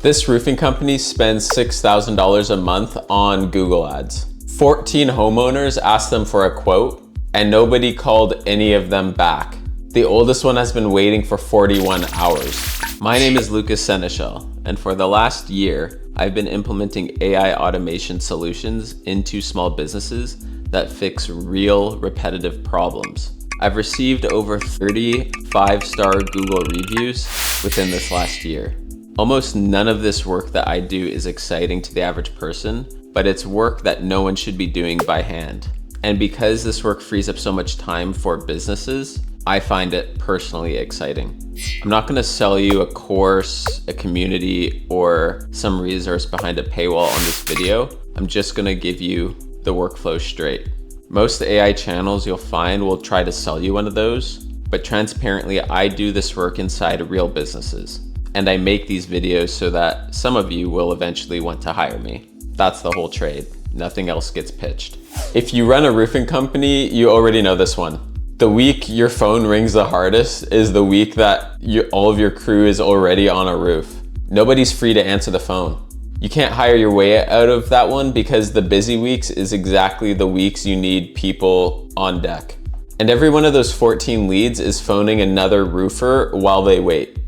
This roofing company spends $6,000 a month on Google ads. 14 homeowners asked them for a quote, and nobody called any of them back. The oldest one has been waiting for 41 hours. My name is Lucas Seneschal, and for the last year, I've been implementing AI automation solutions into small businesses that fix real repetitive problems. I've received over 30 5-star Google reviews within this last year. Almost none of this work that I do is exciting to the average person, but it's work that no one should be doing by hand. And because this work frees up so much time for businesses, I find it personally exciting. I'm not gonna sell you a course, a community, or some resource behind a paywall on this video. I'm just gonna give you the workflow straight. Most AI channels you'll find will try to sell you one of those, but transparently, I do this work inside real businesses. And I make these videos so that some of you will eventually want to hire me. That's the whole trade. Nothing else gets pitched. If you run a roofing company, you already know this one. The week your phone rings the hardest is the week that all of your crew is already on a roof. Nobody's free to answer the phone. You can't hire your way out of that one because the busy weeks is exactly the weeks you need people on deck. And every one of those 14 leads is phoning another roofer while they wait.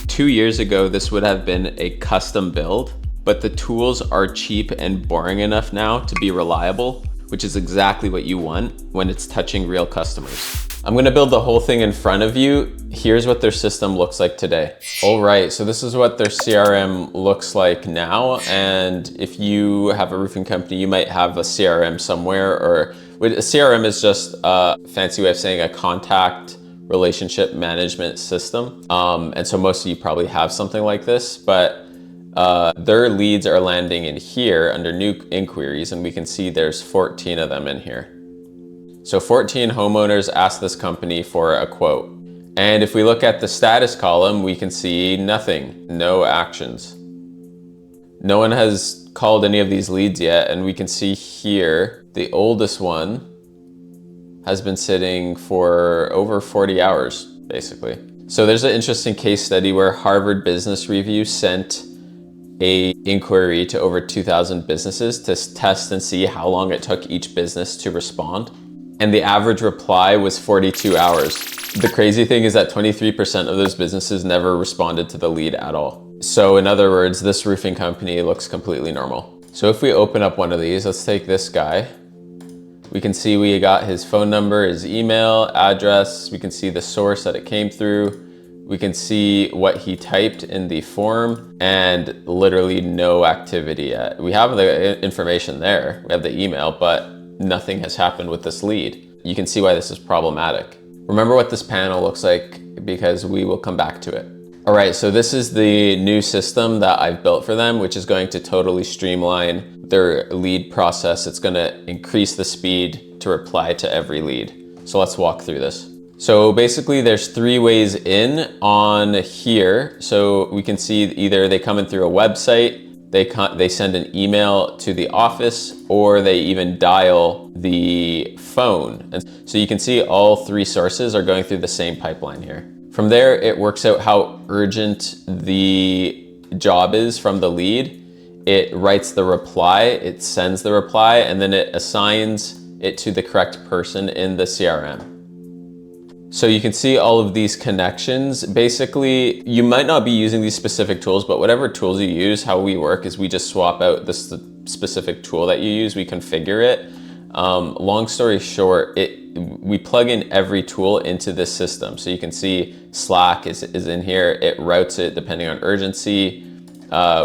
2 years ago, this would have been a custom build, but the tools are cheap and boring enough now to be reliable, which is exactly what you want when it's touching real customers. I'm gonna build the whole thing in front of you. Here's what their system looks like today. All right, so this is what their CRM looks like now. And if you have a roofing company, you might have a CRM somewhere, or a CRM is just a fancy way of saying a contact relationship management system. And so most of you probably have something like this, but their leads are landing in here under new inquiries, and we can see there's 14 of them in here. So 14 homeowners asked this company for a quote. And if we look at the status column, we can see nothing, no actions. No one has called any of these leads yet, and we can see here, the oldest one has been sitting for over 40 hours, basically. So there's an interesting case study where Harvard Business Review sent a inquiry to over 2,000 businesses to test and see how long it took each business to respond. And the average reply was 42 hours. The crazy thing is that 23% of those businesses never responded to the lead at all. So in other words, this roofing company looks completely normal. So if we open up one of these, let's take this guy. We can see we got his phone number, his email, address. We can see the source that it came through. We can see what he typed in the form, and literally no activity yet. We have the information there, we have the email, but nothing has happened with this lead. You can see why this is problematic. Remember what this panel looks like because we will come back to it. All right, so this is the new system that I've built for them, which is going to totally streamline their lead process. It's gonna increase the speed to reply to every lead. So let's walk through this. So basically there's 3 ways in on here. So we can see either they come in through a website, they send an email to the office, or they even dial the phone. And so you can see all 3 sources are going through the same pipeline here. From there, it works out how urgent the job is from the lead. It writes the reply, it sends the reply, and then it assigns it to the correct person in the CRM. So you can see all of these connections. Basically, you might not be using these specific tools, but whatever tools you use, how we work is we just swap out the specific tool that you use, we configure it. Long story short, we plug in every tool into this system. So you can see Slack is in here, it routes it depending on urgency.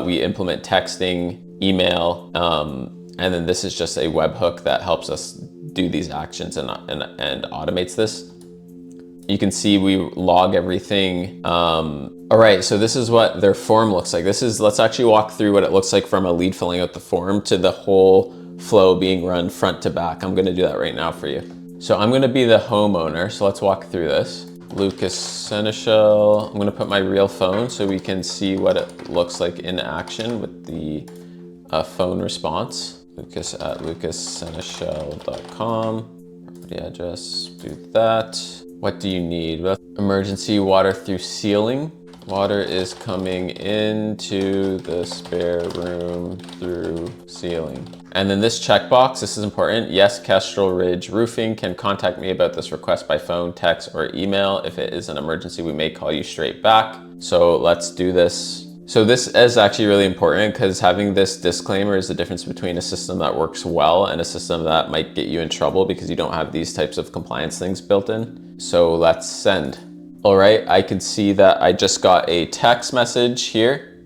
We implement texting, email, and then this is just a webhook that helps us do these actions and automates this. You can see we log everything. All right, so this is what their form looks like. Let's actually walk through what it looks like from a lead filling out the form to the whole flow being run front to back. I'm gonna do that right now for you. So I'm gonna be the homeowner, so let's walk through this. Lucas Seneschal, I'm gonna put my real phone so we can see what it looks like in action with the phone response. Lucas at lucasseneschal.com. Property address, do that. What do you need? Emergency water through ceiling. Water is coming into the spare room through ceiling. And then this checkbox, this is important. Yes, Kestrel Ridge Roofing can contact me about this request by phone, text, or email. If it is an emergency, we may call you straight back. So let's do this. So this is actually really important because having this disclaimer is the difference between a system that works well and a system that might get you in trouble because you don't have these types of compliance things built in. So let's send. All right, I can see that I just got a text message here.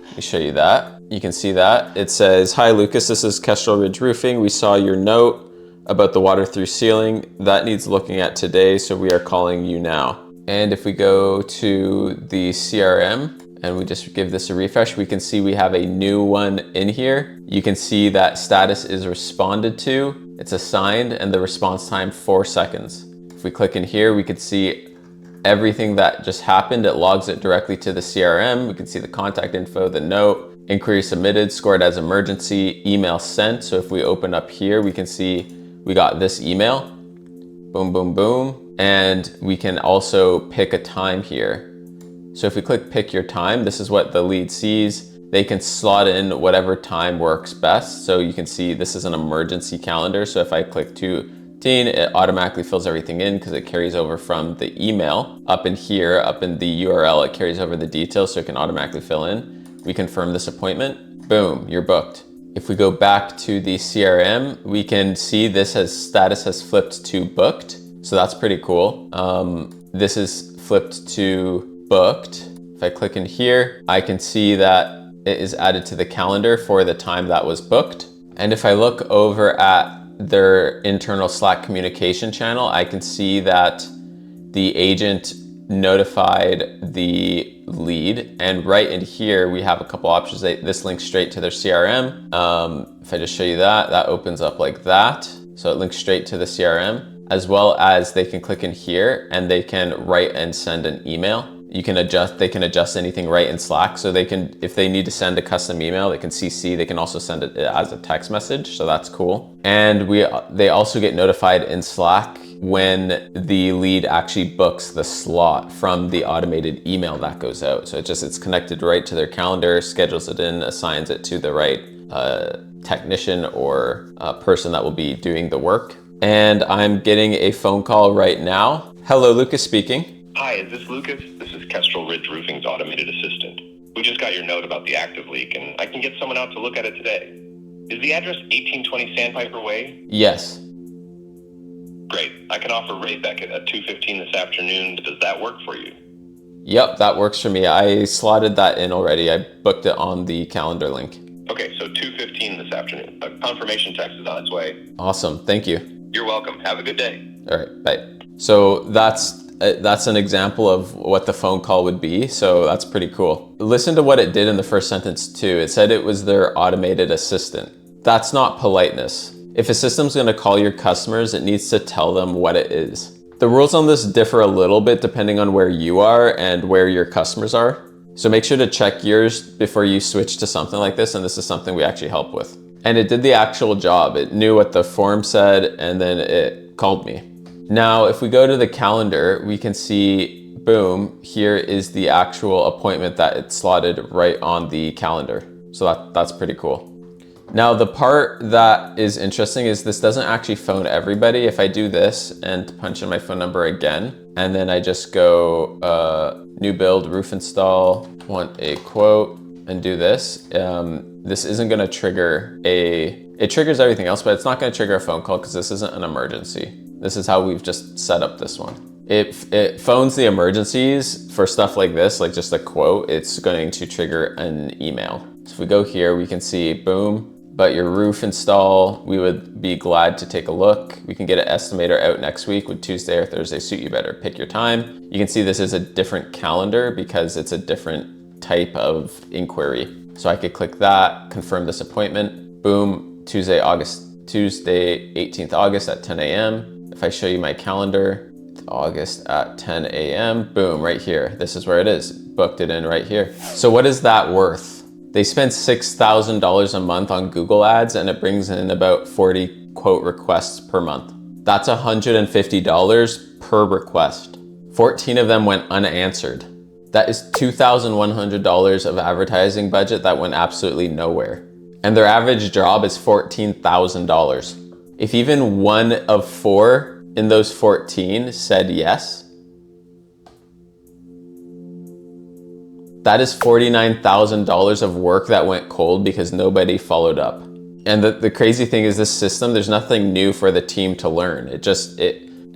Let me show you that. You can see that. It says, "Hi Lucas, this is Kestrel Ridge Roofing. We saw your note about the water through ceiling. That needs looking at today, so we are calling you now." And if we go to the CRM and we just give this a refresh, we can see we have a new one in here. You can see that status is responded to, it's assigned, and the response time 4 seconds. If we click in here, we could see everything that just happened. It logs it directly to the CRM. We can see the contact info, the note, inquiry submitted, scored as emergency, email sent. So if we open up here, we can see we got this email. Boom, boom, boom. And we can also pick a time here. So if we click pick your time, this is what the lead sees. They can slot in whatever time works best. So you can see this is an emergency calendar. So if I click 2:15, it automatically fills everything in because it carries over from the email. Up in here, up in the URL, it carries over the details so it can automatically fill in. We confirm this appointment. Boom, you're booked. If we go back to the CRM, we can see status has flipped to booked. So that's pretty cool. This is flipped to booked. If I click in here, I can see that it is added to the calendar for the time that was booked. And if I look over at their internal Slack communication channel, I can see that the agent notified the lead. And right in here, we have a couple options. This links straight to their CRM. If I just show you that, that opens up like that. So it links straight to the CRM, as well as they can click in here and they can write and send an email. They can adjust anything right in Slack. So they can, if they need to send a custom email, they can CC, they can also send it as a text message. So that's cool. And they also get notified in Slack when the lead actually books the slot from the automated email that goes out. So it's connected right to their calendar, schedules it in, assigns it to the right technician or person that will be doing the work. And I'm getting a phone call right now. Hello, Lucas speaking. Hi, is this Lucas? This is Kestrel Ridge Roofing's automated assistant. We just got your note about the active leak, and I can get someone out to look at it today. Is the address 1820 Sandpiper Way? Yes. Great. I can offer Ray Beckett at 2:15 this afternoon. Does that work for you? Yep, that works for me. I slotted that in already. I booked it on the calendar link. Okay, so 2:15 this afternoon. A confirmation text is on its way. Awesome, thank you. You're welcome. Have a good day. All right, bye. So that's an example of what the phone call would be. So that's pretty cool. Listen to what it did in the first sentence too. It said it was their automated assistant. That's not politeness. If a system's gonna call your customers, it needs to tell them what it is. The rules on this differ a little bit depending on where you are and where your customers are. So make sure to check yours before you switch to something like this. And this is something we actually help with. And it did the actual job. It knew what the form said and then it called me. Now, if we go to the calendar, we can see, boom, here is the actual appointment that it slotted right on the calendar. So that's pretty cool. Now, the part that is interesting is this doesn't actually phone everybody. If I do this and punch in my phone number again, and then I just go new build, roof install, want a quote, and do this, this isn't gonna trigger it triggers everything else, but it's not gonna trigger a phone call because this isn't an emergency. This is how we've just set up this one. It phones the emergencies for stuff like this, like just a quote, it's going to trigger an email. So if we go here, we can see, boom, but your roof install, we would be glad to take a look. We can get an estimator out next week. Would Tuesday or Thursday suit you better? Pick your time. You can see this is a different calendar because it's a different type of inquiry. So I could click that, confirm this appointment, boom, Tuesday 18th August at 10 a.m. If I show you my calendar, August at 10 a.m., boom, right here. This is where it is, booked it in right here. So what is that worth? They spend $6,000 a month on Google ads and it brings in about 40 quote requests per month. That's $150 per request. 14 of them went unanswered. That is $2,100 of advertising budget that went absolutely nowhere. And their average job is $14,000. If even 1 of 4 in those 14 said yes, that is $49,000 of work that went cold because nobody followed up. And the crazy thing is this system, there's nothing new for the team to learn.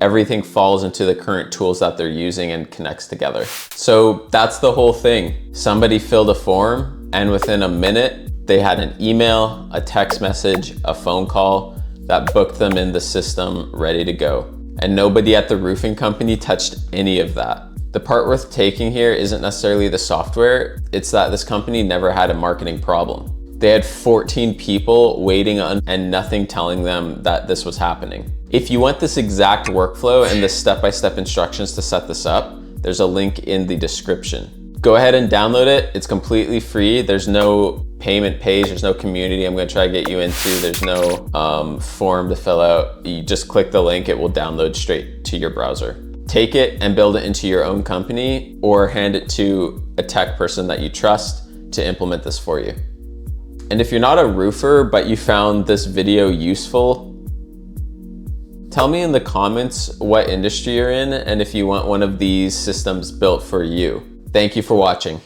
Everything falls into the current tools that they're using and connects together. So that's the whole thing. Somebody filled a form and within a minute, they had an email, a text message, a phone call that booked them in the system ready to go. And nobody at the roofing company touched any of that. The part worth taking here isn't necessarily the software, it's that this company never had a marketing problem. They had 14 people waiting on and nothing telling them that this was happening. If you want this exact workflow and the step-by-step instructions to set this up, there's a link in the description. Go ahead and download it. It's completely free. There's no payment page, there's no community I'm gonna try to get you into, there's no form to fill out. You just click the link, it will download straight to your browser. Take it and build it into your own company or hand it to a tech person that you trust to implement this for you. And if you're not a roofer, but you found this video useful, tell me in the comments what industry you're in and if you want one of these systems built for you. Thank you for watching.